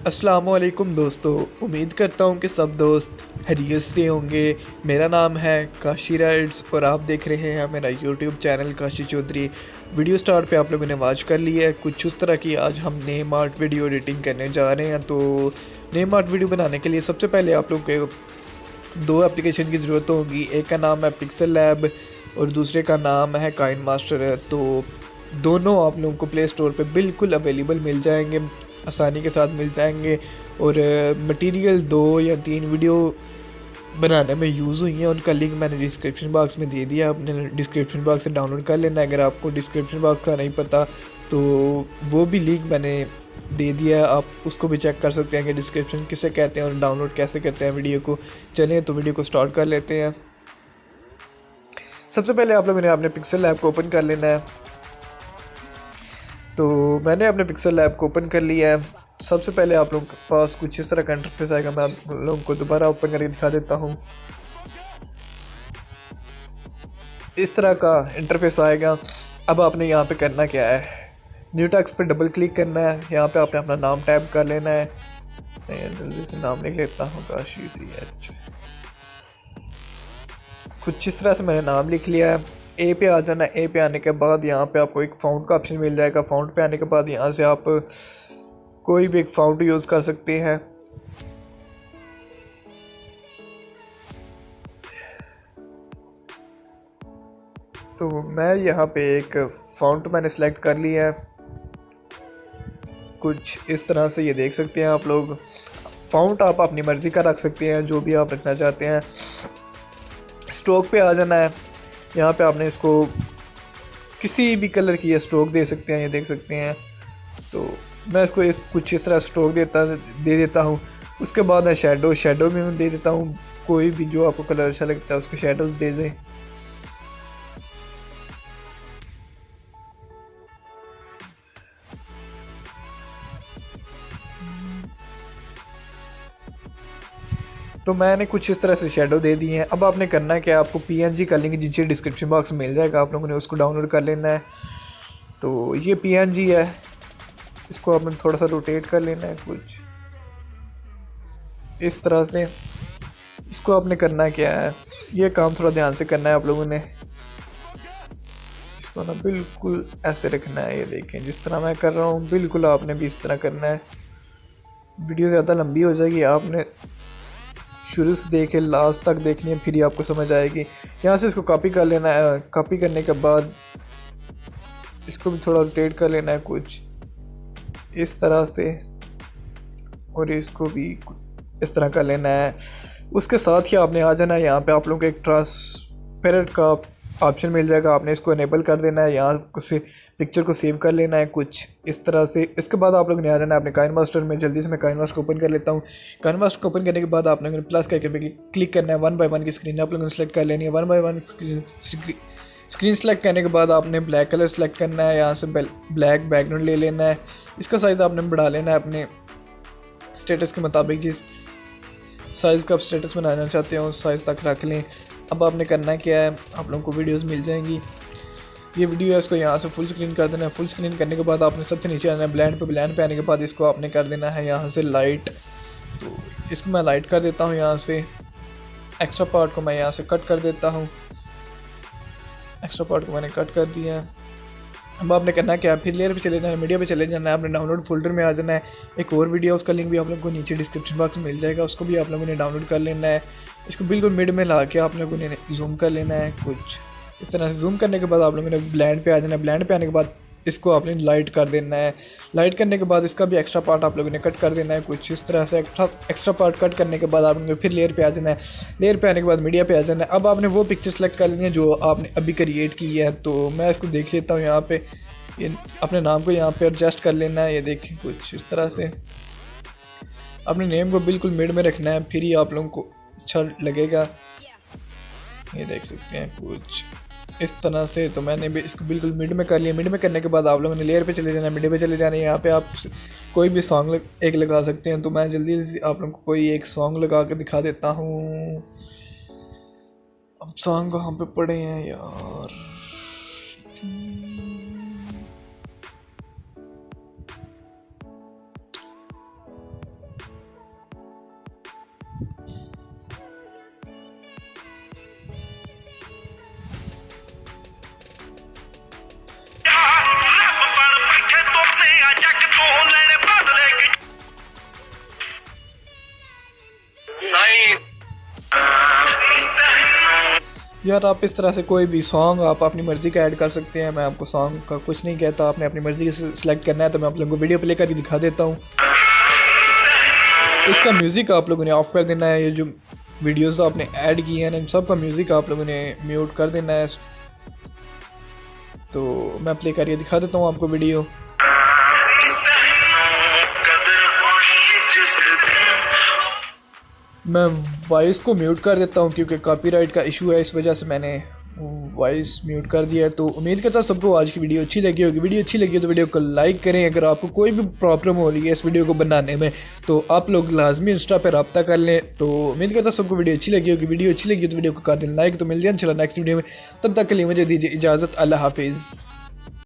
अस्सलामुअलैकुम दोस्तों, उम्मीद करता हूँ कि सब दोस्त खैरियत से होंगे। मेरा नाम है काशी राइड्स और आप देख रहे हैं मेरा YouTube channel Kashi Chaudhary. Video start पे आप लोगों ने वॉच कर लिया है कुछ उस तरह की। आज हम नेम आर्ट वीडियो एडिटिंग करने जा रहे हैं। तो नेम आर्ट वीडियो बनाने के लिए सबसे पहले आप लोगों को दो एप्लीकेशन की ज़रूरत होगी। एक का नाम है पिक्सल लैब और दूसरे का नाम है काइन मास्टर। तो दोनों आप लोगों को प्ले स्टोर पे बिल्कुल अवेलेबल मिल जाएंगे, आसानी के साथ मिल जाएंगे। और मटेरियल 2 या 3 वीडियो बनाने में यूज़ हुई हैं, उनका लिंक मैंने डिस्क्रिप्शन बॉक्स में दे दिया। आपने डिस्क्रिप्शन बॉक्स से डाउनलोड कर लेना है। अगर आपको डिस्क्रिप्शन बॉक्स का नहीं पता तो वो भी लिंक मैंने दे दिया है, आप उसको भी चेक कर सकते हैं कि डिस्क्रिप्शन किसे कहते हैं और डाउनलोड कैसे करते हैं वीडियो को। चलें तो वीडियो को स्टार्ट कर लेते हैं। सबसे पहले आप लोगों ने अपने पिक्सल लैब को ओपन कर लेना है। तो मैंने अपने पिक्सल लैब को ओपन कर लिया है। सबसे पहले आप लोगों के पास कुछ इस तरह का इंटरफेस आएगा। मैं आप लोगों को दोबारा ओपन करके दिखा देता हूँ। इस तरह का इंटरफेस आएगा। अब आपने यहाँ पे करना क्या है, न्यू टेक्स्ट पे डबल क्लिक करना है। यहाँ पे आपने अपना नाम टाइप कर लेना है। मैं जल्दी से नाम लिख लेता हूँ, काशी CH। कुछ इस तरह से मैंने नाम लिख लिया है। ए पे आ जाना। ए पे आने के बाद यहाँ पे आपको एक फ़ॉन्ट का ऑप्शन मिल जाएगा। फ़ॉन्ट पे आने के बाद यहाँ से आप कोई भी एक फ़ॉन्ट यूज़ कर सकते हैं। तो मैं यहाँ पे एक फ़ॉन्ट मैंने सेलेक्ट कर लिया है कुछ इस तरह से। ये देख सकते हैं आप लोग। फ़ॉन्ट आप अपनी मर्ज़ी का रख सकते हैं, जो भी आप रखना चाहते हैं। स्ट्रोक पे आ जाना है। यहाँ पे आपने इसको किसी भी कलर की ये स्ट्रोक दे सकते हैं, ये देख सकते हैं। तो मैं इसको कुछ इस तरह स्ट्रोक दे देता हूँ। उसके बाद है शेडो भी मैं दे देता हूँ। कोई भी जो आपको कलर अच्छा लगता है उसके शेडोज़ दे दें। तो मैंने कुछ इस तरह से शेडो दे दी हैं। अब आपने करना है कि आपको PNG का लिंक नीचे डिस्क्रिप्शन बॉक्स में मिल जाएगा, आप लोगों ने उसको डाउनलोड कर लेना है। तो ये PNG है, इसको आपने थोड़ा सा रोटेट कर लेना है कुछ इस तरह से। इसको आपने करना क्या है, ये काम थोड़ा ध्यान से करना है आप लोगों ने। इसको ना बिल्कुल ऐसे रखना है, ये देखें जिस तरह मैं कर रहा हूँ बिल्कुल आपने भी इस तरह करना है। वीडियो ज़्यादा लंबी हो जाएगी, आपने शुरू से देखे लास्ट तक देखनी है, फिर ही आपको समझ आएगी। यहाँ से इसको कॉपी कर लेना है। कॉपी करने के बाद इसको भी थोड़ा रोटेट कर लेना है कुछ इस तरह से, और इसको भी इस तरह कर लेना है। उसके साथ ही आपने आ जाना है। यहाँ पे आप लोगों को एक ट्रांसपेरेंट का ऑप्शन मिल जाएगा, आपने इसको इनेबल कर देना है। यहाँ से पिक्चर को सेव कर लेना है कुछ इस तरह से। इसके बाद आप लोगों ने आ जाना है अपने काइन मास्टर में। जल्दी से मैं काइन मास्टर को ओपन कर लेता हूँ। काइन मास्टर को ओपन करने के बाद आप लोगों ने प्लस के आइकन पे क्लिक करना है। 1 बाय 1 की स्क्रीन आप लोगों ने सेलेक्ट कर लेनी है। 1 बाय 1 स्क्रीन सेलेक्ट करने के बाद आपने ब्लैक कलर सेलेक्ट करना है। यहाँ से ब्लैक बैकग्राउंड ले लेना है। इसका साइज़ आपने बढ़ा लेना है अपने स्टेटस के मुताबिक। जिस साइज़ का आप स्टेटस बनाना चाहते हो उस साइज़ तक रख लें। अब आपने करना क्या है, आप लोगों को वीडियोस मिल जाएंगी। ये वीडियो है, इसको यहाँ से फुल स्क्रीन कर देना है। फुल स्क्रीन करने के बाद आपने सबसे नीचे आना है ब्लेंड पे आने के बाद इसको आपने कर देना है यहाँ से लाइट। तो इसको मैं लाइट कर देता हूँ। यहाँ से एक्स्ट्रा पार्ट को मैं यहाँ से कट कर देता हूँ। एक्स्ट्रा पार्ट को मैंने कट कर दिया है। अब आपने करना क्या है, फिर लेयर पे चले जाना है, मीडिया पे चले जाना है, आपने डाउनलोड फोल्डर में आ जाना है। एक और वीडियो उसका लिंक भी आप लोगों को नीचे डिस्क्रिप्शन बॉक्स में मिल जाएगा, उसको भी आप लोगों ने डाउनलोड कर लेना है। इसको बिल्कुल मिड में ला के आप लोगों ने जूम कर लेना है कुछ इस तरह से। जूम करने के बाद आप लोगों ने ब्लेंड पे आ जाना है। ब्लेंड पे आने के बाद इसको आपने लाइट कर देना है। लाइट करने के बाद इसका भी एक्स्ट्रा पार्ट आप लोगों ने कट कर देना है कुछ इस तरह से। एक्स्ट्रा पार्ट कट करने के बाद आपने फिर लेयर पे आ जाना है। लेयर पे आने के बाद मीडिया पे आ जाना है। अब आपने वो पिक्चर सेलेक्ट कर लेनी है जो आपने अभी क्रिएट की है। तो मैं इसको देख लेता हूँ। यहाँ पे ये अपने नाम को यहाँ पे एडजस्ट कर लेना है, ये देखें कुछ इस तरह से। अपने नेम को बिल्कुल मिड में रखना है, फिर ही आप लोगों को अच्छा लगेगा। ये देख सकते हैं कुछ इस तरह से। तो मैंने भी इसको बिल्कुल मिड में कर लिया। मिड में करने के बाद आप लोगों ने लेयर पे चले जाना है, मिड पे चले जाना है। यहाँ पे आप कोई भी सॉन्ग एक लगा सकते हैं। तो मैं जल्दी से आप लोगों को कोई एक सॉन्ग लगा के दिखा देता हूँ। अब सॉन्ग कहाँ पे पड़े हैं यार। यार आप इस तरह से कोई भी सॉन्ग आप अपनी मर्ज़ी का ऐड कर सकते हैं, मैं आपको सॉन्ग का कुछ नहीं कहता, आपने अपनी मर्ज़ी से सिलेक्ट करना है। तो मैं आप लोगों को वीडियो प्ले करके दिखा देता हूँ। इसका म्यूज़िक आप लोगों ने ऑफ कर देना है। ये जो वीडियोस आपने ऐड किए हैं इन सब का म्यूज़िक आप लोगों ने म्यूट कर देना है। तो मैं प्ले करके दिखा देता हूँ आपको वीडियो। मैं वॉइस को म्यूट कर देता हूँ क्योंकि कॉपीराइट का इशू है, इस वजह से मैंने वॉइस म्यूट कर दिया है। तो उम्मीद करता हूँ सबको आज की वीडियो अच्छी लगी होगी। वीडियो अच्छी लगी है तो वीडियो को लाइक करें। अगर आपको कोई भी प्रॉब्लम हो रही है इस वीडियो को बनाने में तो आप लोग लाजमी इंस्टा पर रब्ता कर लें। तो उम्मीद करता हूँ सबको वीडियो अच्छी लगी होगी। वीडियो अच्छी लगी तो वीडियो को कर दें लाइक। तो मिलते हैं इंशाल्लाह नेक्स्ट वीडियो में, तब तक के लिए मुझे दीजिए इजाज़त। अल्लाह हाफिज़।